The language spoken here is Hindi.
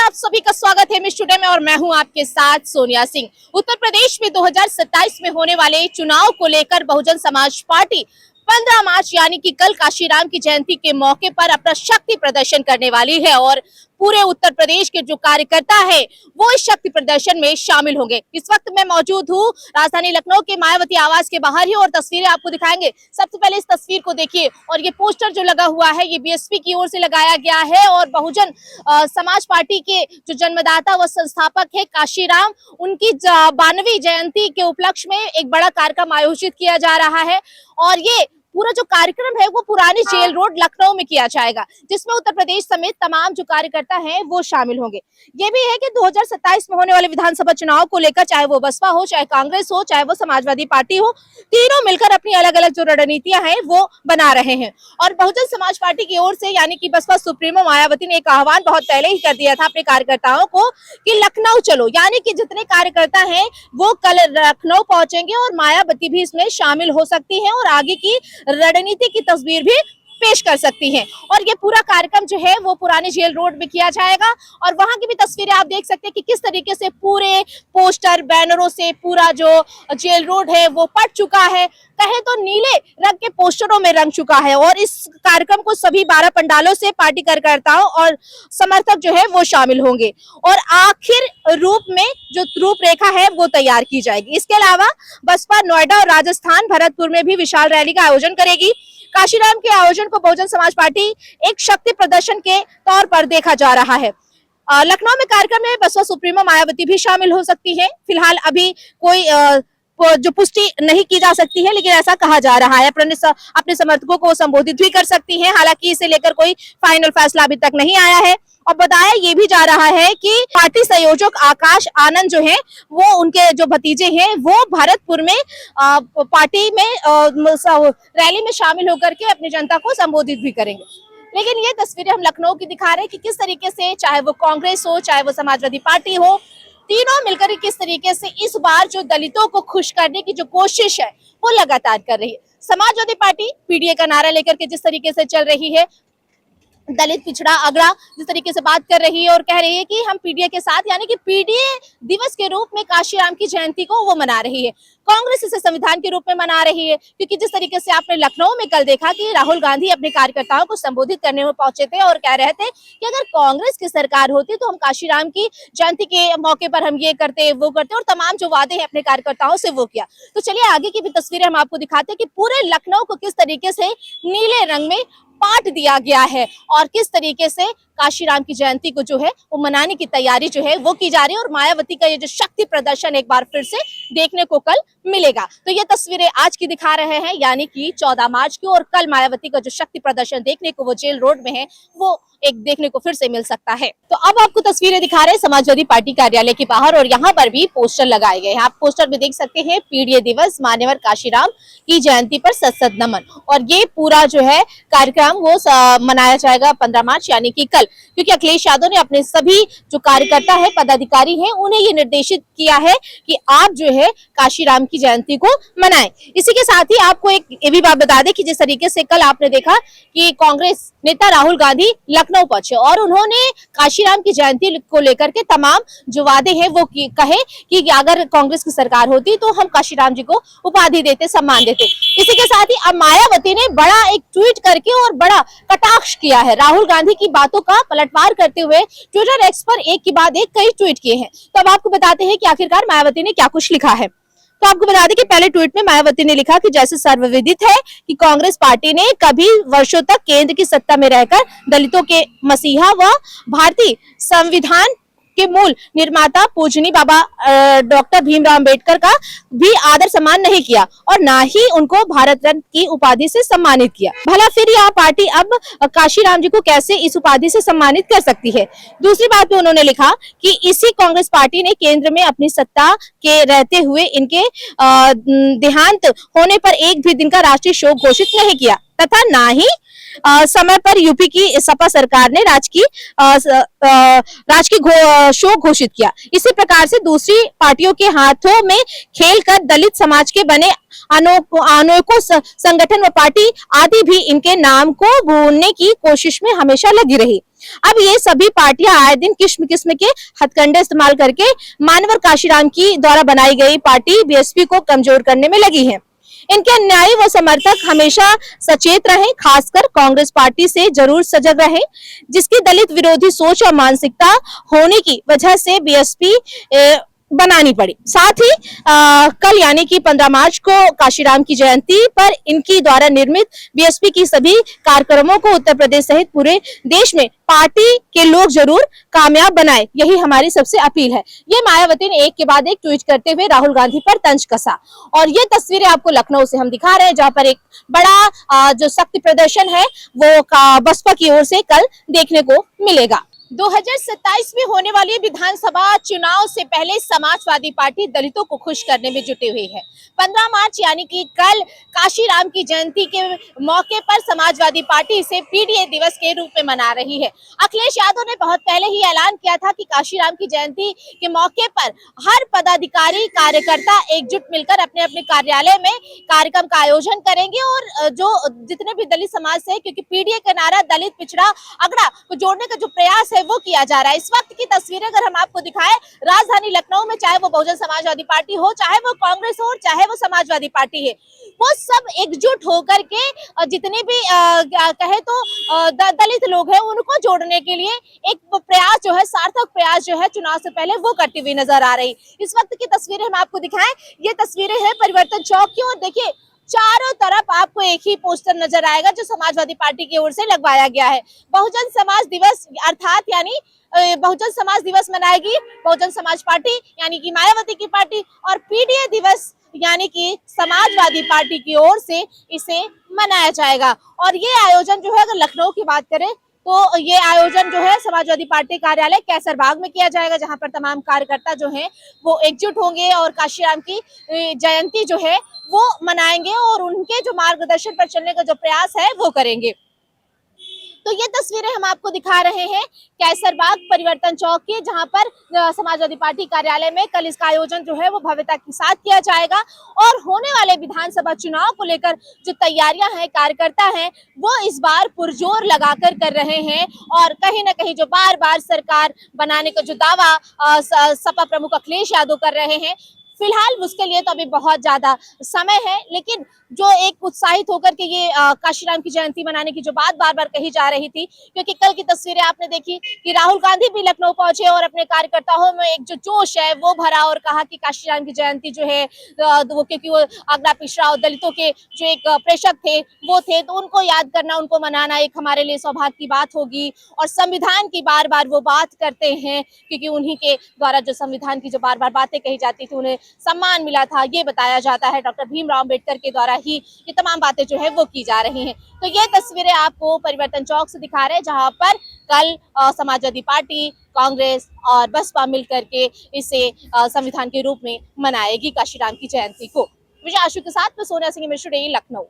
आप सभी का स्वागत है मिस टुडे में और मैं हूं आपके साथ सोनिया सिंह। उत्तर प्रदेश में 2027 में होने वाले चुनाव को लेकर बहुजन समाज पार्टी 15 मार्च यानी कि कल काशीराम की जयंती के मौके पर अपना शक्ति प्रदर्शन करने वाली है और पूरे उत्तर प्रदेश के जो कार्यकर्ता है वो इस शक्ति प्रदर्शन में शामिल होंगे। इस वक्त मैं मौजूद हूँ राजधानी लखनऊ के मायावती आवास के बाहर ही और तस्वीरें आपको दिखाएंगे। सबसे पहले इस तस्वीर को देखिए और ये पोस्टर जो लगा हुआ है ये बीएसपी की ओर से लगाया गया है और बहुजन समाज पार्टी के जो जन्मदाता व संस्थापक है काशीराम, उनकी 92वीं जयंती के उपलक्ष्य में एक बड़ा कार्यक्रम आयोजित किया जा रहा है और ये पूरा जो कार्यक्रम है वो पुरानी जेल रोड लखनऊ में किया जाएगा, जिसमें उत्तर प्रदेश समेत तमाम जो कार्यकर्ता हैं वो शामिल होंगे। ये भी है कि 2027 में होने वाले विधानसभा चुनाव को लेकर चाहे वो बसपा हो, चाहे कांग्रेस हो, चाहे वो समाजवादी पार्टी हो, तीनों मिलकर अपनी अलग अलग जो रणनीतियां हैं वो बना रहे हैं। और बहुजन समाज पार्टी की ओर से यानी कि बसपा सुप्रीमो मायावती ने एक आह्वान बहुत पहले ही कर दिया था अपने कार्यकर्ताओं को कि लखनऊ चलो, यानी कि जितने कार्यकर्ता हैं वो कल लखनऊ पहुंचेंगे और मायावती भी इसमें शामिल हो सकती है और आगे की रणनीति की तस्वीर भी पेश कर सकती हैं। और ये पूरा कार्यक्रम जो है वो पुराने जेल रोड में किया जाएगा और वहां की भी तस्वीरें आप देख सकते हैं कि किस तरीके से पूरे पोस्टर बैनरों से पूरा जो जेल रोड है वो पट चुका है, कहे तो नीले रंग के पोस्टरों में रंग चुका है। और इस कार्यक्रम को सभी 12 पंडालों से पार्टी कार्यकर्ताओं और समर्थक जो है वो शामिल होंगे और आखिर रूप में जो रूपरेखा है वो तैयार की जाएगी। इसके अलावा बसपा नोएडा और राजस्थान भरतपुर में भी विशाल रैली का आयोजन करेगी। काशीराम के आयोजन को बहुजन समाज पार्टी एक शक्ति प्रदर्शन के तौर पर देखा जा रहा है। लखनऊ में कार्यक्रम में बसपा सुप्रीमो मायावती भी शामिल हो सकती है। फिलहाल अभी कोई जो पुष्टि नहीं की जा सकती है, लेकिन ऐसा कहा जा रहा है अपने समर्थकों को संबोधित भी कर सकती हैं। हालांकि इसे लेकर कोई फाइनल फैसला अभी तक नहीं आया है। और बताया ये भी जा रहा है कि पार्टी संयोजक आकाश आनंद जो है वो उनके जो भतीजे हैं वो भरतपुर में पार्टी में रैली में शामिल होकर के अपनी जनता को संबोधित भी करेंगे। लेकिन ये तस्वीरें हम लखनऊ की दिखा रहे हैं कि किस तरीके से चाहे वो कांग्रेस हो, चाहे वो समाजवादी पार्टी हो, तीनों मिलकर किस तरीके से इस बार जो दलितों को खुश करने की जो कोशिश है वो लगातार कर रही है। समाजवादी पार्टी पीडीए का नारा लेकर के जिस तरीके से चल रही है, दलित पिछड़ा अगड़ा जिस तरीके से बात कर रही है और कह रही है कि हम पीडीए के साथ, यानी कि पीडीए दिवस के रूप में काशीराम की जयंती को वो मना रही है। कांग्रेस इसे संविधान के रूप में मना रही है, क्योंकि जिस तरीके से आपने लखनऊ में कल देखा कि राहुल गांधी अपने कार्यकर्ताओं को संबोधित करने में पहुंचे थे और कह रहे थे कि अगर कांग्रेस की सरकार होती तो हम काशीराम की जयंती के मौके पर हम ये करते वो करते और तमाम जो वादे हैं अपने कार्यकर्ताओं से वो किया। तो चलिए आगे की भी तस्वीरें हम आपको दिखाते हैं कि पूरे लखनऊ को किस तरीके से नीले रंग में पाट दिया गया है और किस तरीके से काशीराम की जयंती को जो है वो मनाने की तैयारी जो है वो की जा रही है और मायावती का ये जो शक्ति प्रदर्शन एक बार फिर से देखने को कल मिलेगा। तो ये तस्वीरें आज की दिखा रहे हैं, यानी कि 14 मार्च की, और कल मायावती का जो शक्ति प्रदर्शन देखने को वो जेल रोड में है वो एक देखने को फिर से मिल सकता है। तो अब आपको तस्वीरें दिखा रहे हैं समाजवादी पार्टी कार्यालय के बाहर और यहाँ पर भी पोस्टर लगाए गए हैं। आप पोस्टर में देख सकते हैं पीडीए दिवस, मान्यवर काशीराम की जयंती पर सत नमन। और ये पूरा जो है कार्यक्रम वो मनाया जाएगा 15 मार्च यानी कि कल, क्योंकि अखिलेश यादव ने अपने सभी जो कार्यकर्ता है, पदाधिकारी हैं, उन्हें ये निर्देशित किया है कि आप जो है काशीराम की जयंती को मनाएं। इसी के साथ ही आपको एक ये भी बात बता दें कि जिस तरीके से कल आपने देखा कि कांग्रेस नेता राहुल गांधी लखनऊ पहुंचे और उन्होंने काशीराम की जयंती को लेकर के तमाम जो वादे हैं वो कहे कि अगर कांग्रेस की सरकार होती तो हम काशीराम जी को उपाधि देते, सम्मान देते। इसी के साथ ही अब मायावती ने बड़ा एक ट्वीट करके और बड़ा कटाक्ष किया है। राहुल गांधी की बातों का पलटवार करते हुए ट्विटर एक्स पर एक के बाद एक कई ट्वीट किए हैं। तो अब आपको बताते हैं कि आखिरकार मायावती ने क्या कुछ लिखा है। तो आपको बता दें कि पहले ट्वीट में मायावती ने लिखा कि जैसे सर्वविदित है कि कांग्रेस पार्टी ने कभी वर्षों तक केंद्र की सत्ता में रहकर दलितों के मसीहा व भारतीय संविधान के मूल निर्माता पूजनीय बाबा डॉक्टर भीमराव अंबेडकर का भी आदर सम्मान नहीं किया और ना ही उनको भारत रत्न की उपाधि से सम्मानित किया। भला फिर यह पार्टी अब काशीराम जी को कैसे इस उपाधि से सम्मानित कर सकती है। दूसरी बात में उन्होंने लिखा कि इसी कांग्रेस पार्टी ने केंद्र में अपनी सत्ता के रहते हुए इनके देहांत होने पर एक भी दिन का राष्ट्रीय शोक घोषित नहीं किया तथा ना ही समय पर यूपी की सपा सरकार ने राजकीय शोक घोषित किया। इसी प्रकार से दूसरी पार्टियों के हाथों में खेलकर दलित समाज के बने अनेकों संगठन व पार्टी आदि भी इनके नाम को भूलने की कोशिश में हमेशा लगी रही। अब ये सभी पार्टियां आए दिन किस्म किस्म के हथकंडे इस्तेमाल करके मानवर काशीराम की द्वारा बनाई गई पार्टी बीएसपी को कमजोर करने में लगी है। इनके अनुयायी व समर्थक हमेशा सचेत रहें, खासकर कांग्रेस पार्टी से जरूर सजग रहें, जिसकी दलित विरोधी सोच और मानसिकता होने की वजह से बीएसपी बनानी पड़ी। साथ ही कल यानी कि 15 मार्च को काशीराम की जयंती पर इनकी द्वारा निर्मित बीएसपी की सभी कार्यक्रमों को उत्तर प्रदेश सहित पूरे देश में पार्टी के लोग जरूर कामयाब बनाए, यही हमारी सबसे अपील है। ये मायावती ने एक के बाद एक ट्वीट करते हुए राहुल गांधी पर तंज कसा। और ये तस्वीरें आपको लखनऊ से हम दिखा रहे हैं, जहां पर एक बड़ा जो शक्ति प्रदर्शन है वो बसपा की ओर से कल देखने को मिलेगा। 2027 में होने वाले विधानसभा चुनाव से पहले समाजवादी पार्टी दलितों को खुश करने में जुटी हुई है। 15 मार्च यानी कि कल काशीराम की जयंती के मौके पर समाजवादी पार्टी इसे पीडीए दिवस के रूप में मना रही है। अखिलेश यादव ने बहुत पहले ही ऐलान किया था कि काशीराम की जयंती के मौके पर हर पदाधिकारी कार्यकर्ता एकजुट मिलकर अपने अपने कार्यालय में कार्यक्रम का आयोजन करेंगे और जो जितने भी दलित समाज से, क्योंकि पीडीए का नारा दलित पिछड़ा अगड़ा को जोड़ने का जो प्रयास वो किया जा रहा है। इस वक्त की तस्वीरें अगर हम आपको दिखाएं राजधानी लखनऊ में, चाहे वो बहुजन समाजवादी पार्टी हो, चाहे वो कांग्रेस हो, चाहे वो समाजवादी पार्टी है, वो सब एकजुट होकर के जितने भी कहे तो दलित लोग हैं उनको जोड़ने के लिए एक प्रयास जो है, सार्थक प्रयास जो है चुनाव से पहले वो करती हुई नजर आ रही। इस वक्त की तस्वीरें हम आपको दिखाएं, ये तस्वीरें हैं परिवर्तन चौक की, और देखिए चारों तरफ आपको एक ही पोस्टर नजर आएगा जो समाजवादी पार्टी की ओर से लगवाया गया है। बहुजन समाज दिवस अर्थात यानी बहुजन समाज दिवस मनाएगी बहुजन समाज पार्टी यानी कि मायावती की पार्टी, और पीडीए दिवस यानी कि समाजवादी पार्टी की ओर से इसे मनाया जाएगा। और ये आयोजन जो है, अगर लखनऊ की बात करें तो ये आयोजन जो है समाजवादी पार्टी कार्यालय कैसरबाग में किया जाएगा, जहां पर तमाम कार्यकर्ता जो हैं वो एकजुट होंगे और काशीराम की जयंती जो है वो मनाएंगे और उनके जो मार्गदर्शन पर चलने का जो प्रयास है वो करेंगे। तो ये तस्वीरें हम आपको दिखा रहे हैं कैसरबाग परिवर्तन चौक की, जहां पर समाजवादी पार्टी कार्यालय में कल इसका आयोजन जो है वो भव्यता के साथ किया जाएगा। और होने वाले विधानसभा चुनाव को लेकर जो तैयारियां हैं, कार्यकर्ता हैं, वो इस बार पुरजोर लगाकर कर रहे हैं। और कहीं ना कहीं जो बार बार सरकार बनाने का जो दावा सपा प्रमुख अखिलेश यादव कर रहे हैं, फिलहाल उसके लिए तो अभी बहुत ज्यादा समय है, लेकिन जो एक उत्साहित होकर के ये काशीराम की जयंती मनाने की जो बात बार बार कही जा रही थी, क्योंकि कल की तस्वीरें आपने देखी कि राहुल गांधी भी लखनऊ पहुंचे और अपने कार्यकर्ताओं में एक जो जोश है वो भरा और कहा कि काशीराम की जयंती जो है वो, क्योंकि वो अगड़ा पिछड़ा और दलितों के जो एक प्रेषक थे वो थे, तो उनको याद करना, उनको मनाना एक हमारे लिए सौभाग्य की बात होगी। और संविधान की बार बार वो बात करते हैं, क्योंकि उन्हीं के द्वारा जो संविधान की जो बार बार बातें कही जाती थी उन्हें सम्मान मिला था, ये बताया जाता है। डॉक्टर भीमराव अंबेडकर के द्वारा ही ये तमाम बातें जो है वो की जा रही हैं। तो ये तस्वीरें आपको परिवर्तन चौक से दिखा रहे हैं, जहां पर कल समाजवादी पार्टी, कांग्रेस और बसपा मिलकर के इसे संविधान के रूप में मनाएगी काशीराम की जयंती को। विजय आशु के साथ में सोनिया सिंह, मिश्र, लखनऊ।